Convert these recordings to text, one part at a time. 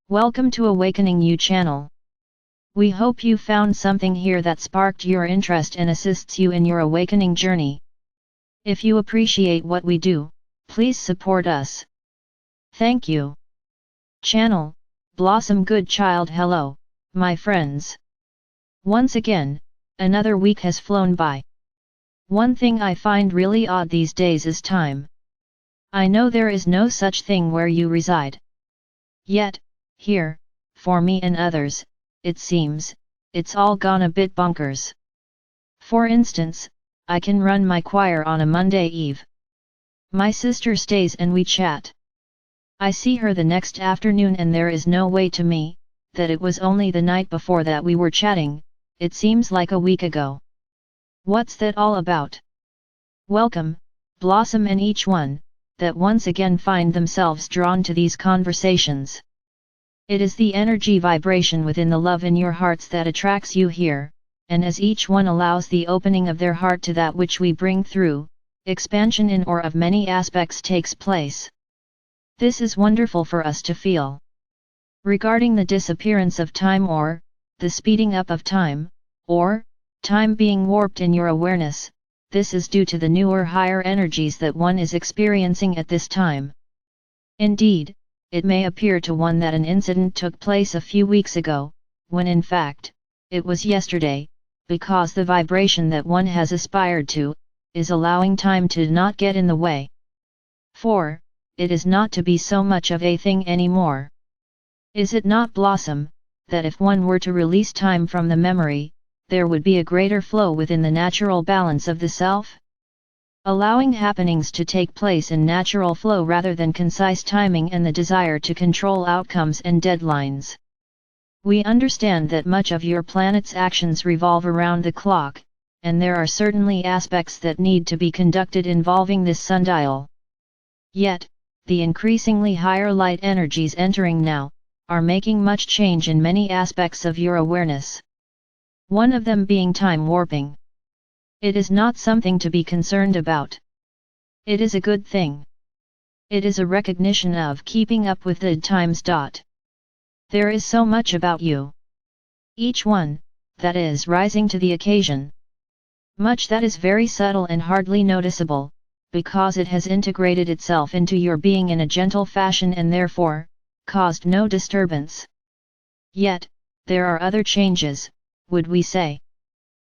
Welcome to Awakening You channel. We hope you found something here that sparked your interest and assists you in your awakening journey. If you appreciate what we do, please support us. Thank you. Channel, Blossom Good Child. Hello, my friends. Once again, another week has flown by. One thing I find really odd these days is time. I know there is no such thing where you reside. Yet, here, for me and others, it seems, it's all gone a bit bonkers. For instance, I can run my choir on a Monday eve. My sister stays and we chat. I see her the next afternoon and there is no way to me, that it was only the night before that we were chatting, it seems like a week ago. What's that all about? Welcome, Blossom and each one, that once again find themselves drawn to these conversations. It is the energy vibration within the love in your hearts that attracts you here, and as each one allows the opening of their heart to that which we bring through, expansion in or of many aspects takes place. This is wonderful for us to feel. Regarding the disappearance of time or, the speeding up of time, or, time being warped in your awareness, this is due to the newer higher energies that one is experiencing at this time. Indeed, it may appear to one that an incident took place a few weeks ago, when in fact, it was yesterday, because the vibration that one has aspired to, is allowing time to not get in the way. For, it is not to be so much of a thing anymore. Is it not, Blossom, that if one were to release time from the memory, there would be a greater flow within the natural balance of the self? Allowing happenings to take place in natural flow rather than concise timing and the desire to control outcomes and deadlines. We understand that much of your planet's actions revolve around the clock, and there are certainly aspects that need to be conducted involving this sundial. Yet, the increasingly higher light energies entering now, are making much change in many aspects of your awareness. One of them being time warping. It is not something to be concerned about. It is a good thing. It is a recognition of keeping up with the times. There is so much about you. Each one, that is rising to the occasion. Much that is very subtle and hardly noticeable, because it has integrated itself into your being in a gentle fashion and therefore, caused no disturbance. Yet, there are other changes, would we say.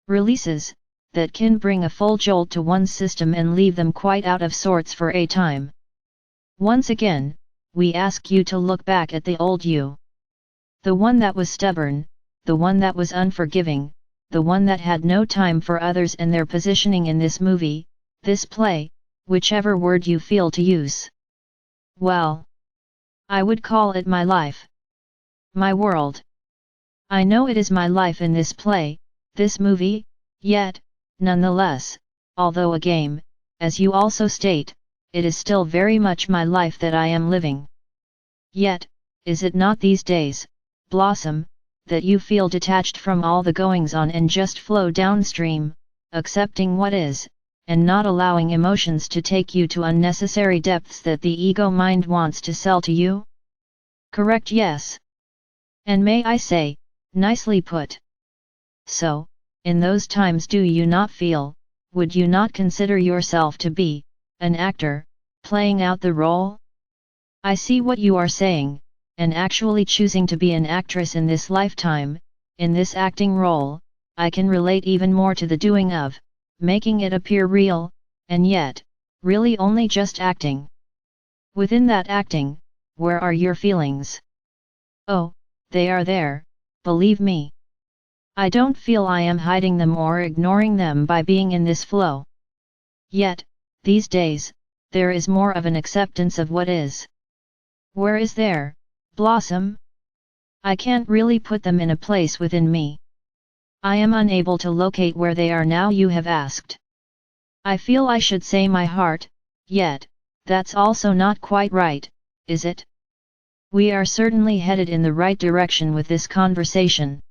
Releases, that can bring a full jolt to one's system and leave them quite out of sorts for a time. Once again, we ask you to look back at the old you. The one that was stubborn, the one that was unforgiving, the one that had no time for others and their positioning in this movie, this play, whichever word you feel to use. Well, I would call it my life. My world. I know it is my life in this play, this movie, yet, nonetheless, although a game, as you also state, it is still very much my life that I am living. Yet, is it not these days, Blossom, that you feel detached from all the goings-on and just flow downstream, accepting what is, and not allowing emotions to take you to unnecessary depths that the ego mind wants to sell to you? Correct, yes. And may I say, nicely put. So, in those times do you not feel, would you not consider yourself to be, an actor, playing out the role? I see what you are saying, and actually choosing to be an actress in this lifetime, in this acting role, I can relate even more to the doing of, making it appear real, and yet, really only just acting. Within that acting, where are your feelings? Oh, they are there, believe me. I don't feel I am hiding them or ignoring them by being in this flow. Yet, these days, there is more of an acceptance of what is. Where is there, Blossom? I can't really put them in a place within me. I am unable to locate where they are now, you have asked. I feel I should say my heart, yet, that's also not quite right, is it? We are certainly headed in the right direction with this conversation.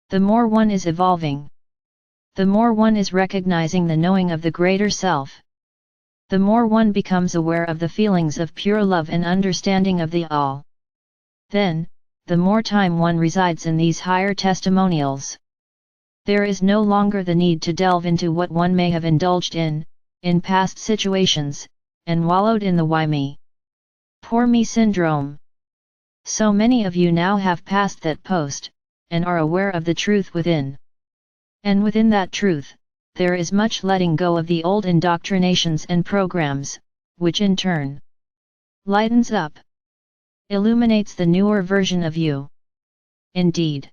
The more one is evolving, the more one is recognizing the knowing of the greater self, the more one becomes aware of the feelings of pure love and understanding of the all. Then, the more time one resides in these higher testimonials. There is no longer the need to delve into what one may have indulged in past situations, and wallowed in the why me, poor me syndrome. So many of you now have passed that post, and are aware of the truth within. And within that truth, there is much letting go of the old indoctrinations and programs, which in turn lightens up, illuminates the newer version of you. Indeed,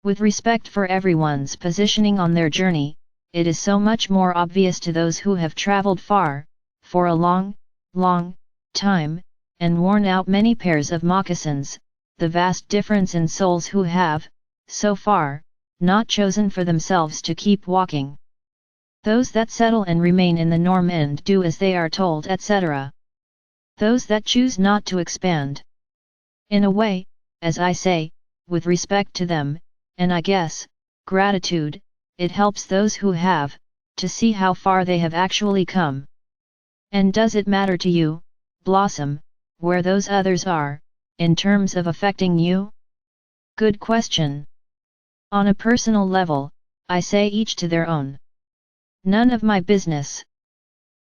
with respect for everyone's positioning on their journey, it is so much more obvious to those who have traveled far, for a long, long time, and worn out many pairs of moccasins, the vast difference in souls who have, so far, not chosen for themselves to keep walking. Those that settle and remain in the norm and do as they are told, etc. Those that choose not to expand. In a way, as I say, with respect to them, and I guess, gratitude, it helps those who have, to see how far they have actually come. And does it matter to you, Blossom, where those others are, in terms of affecting you? Good question. On a personal level, I say each to their own. None of my business.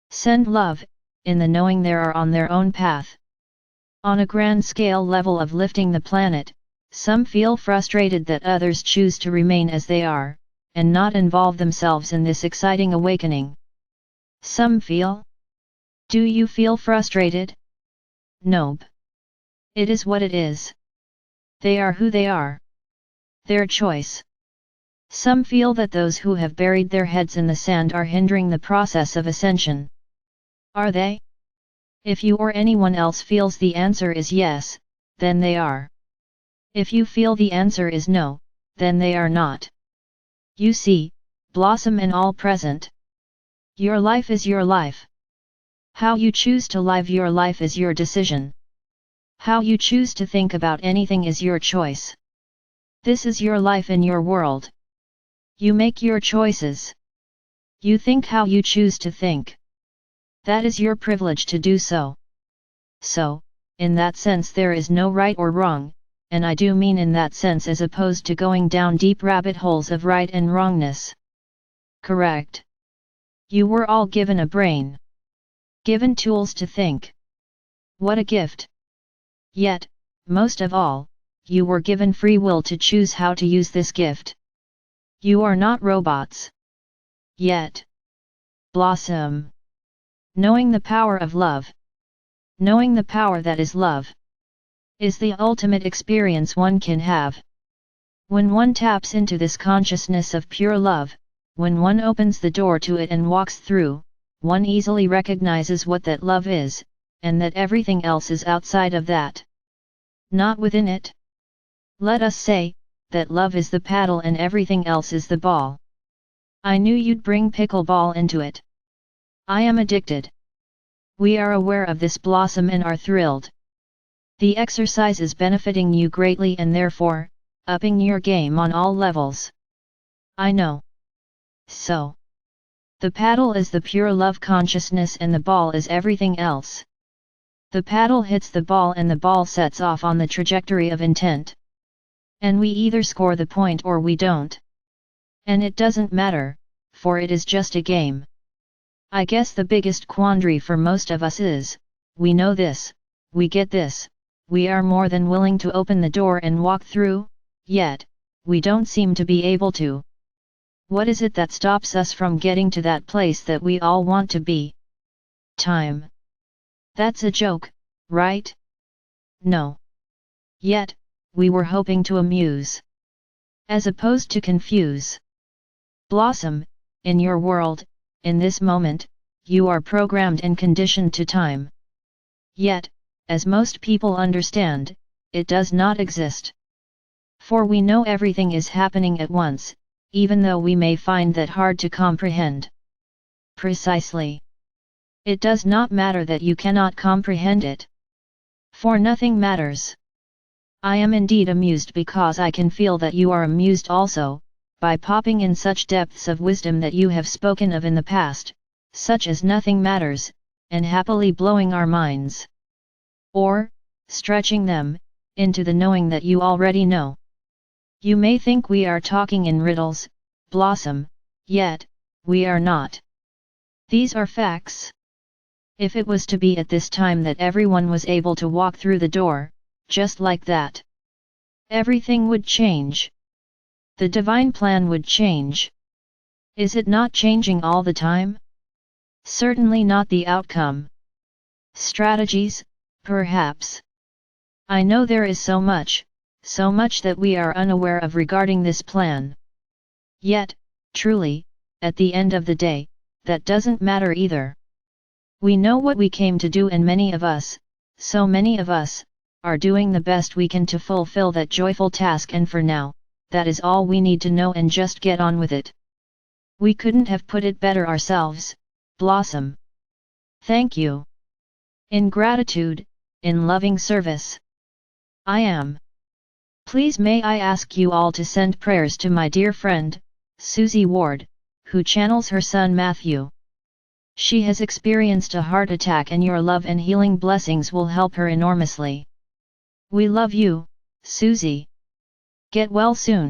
Send love, in the knowing they are on their own path. On a grand scale level of lifting the planet, some feel frustrated that others choose to remain as they are, and not involve themselves in this exciting awakening. Some feel. Do you feel frustrated? Nope. It is what it is. They are who they are. Their choice. Some feel that those who have buried their heads in the sand are hindering the process of ascension. Are they? If you or anyone else feels the answer is yes, then they are. If you feel the answer is no, then they are not. You see, Blossom and all present. Your life is your life. How you choose to live your life is your decision. How you choose to think about anything is your choice. This is your life in your world. You make your choices. You think how you choose to think. That is your privilege to do so. So, in that sense there is no right or wrong, and I do mean in that sense as opposed to going down deep rabbit holes of right and wrongness. Correct. You were all given a brain. Given tools to think. What a gift. Yet, most of all, you were given free will to choose how to use this gift. You are not robots. Yet. Blossom. Knowing the power of love. Knowing the power that is love. Is the ultimate experience one can have. When one taps into this consciousness of pure love, when one opens the door to it and walks through, one easily recognizes what that love is, and that everything else is outside of that. Not within it. Let us say, that love is the paddle and everything else is the ball. I knew you'd bring pickleball into it. I am addicted. We are aware of this, Blossom, and are thrilled. The exercise is benefiting you greatly and therefore, upping your game on all levels. I know. So. The paddle is the pure love consciousness and the ball is everything else. The paddle hits the ball and the ball sets off on the trajectory of intent. And we either score the point or we don't. And it doesn't matter, for it is just a game. I guess the biggest quandary for most of us is, we know this, we get this, we are more than willing to open the door and walk through, yet, we don't seem to be able to. What is it that stops us from getting to that place that we all want to be? Time. That's a joke, right? No. Yet, we were hoping to amuse. As opposed to confuse. Blossom, in your world, in this moment, you are programmed and conditioned to time. Yet, as most people understand, it does not exist. For we know everything is happening at once, even though we may find that hard to comprehend. Precisely. It does not matter that you cannot comprehend it. For nothing matters. I am indeed amused because I can feel that you are amused also, by popping in such depths of wisdom that you have spoken of in the past, such as nothing matters, and happily blowing our minds. Or, stretching them, into the knowing that you already know. You may think we are talking in riddles, Blossom, yet, we are not. These are facts. If it was to be at this time that everyone was able to walk through the door, just like that, everything would change. The divine plan would change. Is it not changing all the time? Certainly not the outcome. Strategies, perhaps. I know there is so much that we are unaware of regarding this plan. Yet, truly, at the end of the day, that doesn't matter either. We know what we came to do, and many of us, so many of us, are doing the best we can to fulfill that joyful task, and for now, that is all we need to know, and just get on with it. We couldn't have put it better ourselves, Blossom. Thank you. In gratitude, in loving service. I am. Please may I ask you all to send prayers to my dear friend, Susie Ward, who channels her son Matthew. She has experienced a heart attack, and your love and healing blessings will help her enormously. We love you, Susie. Get well soon.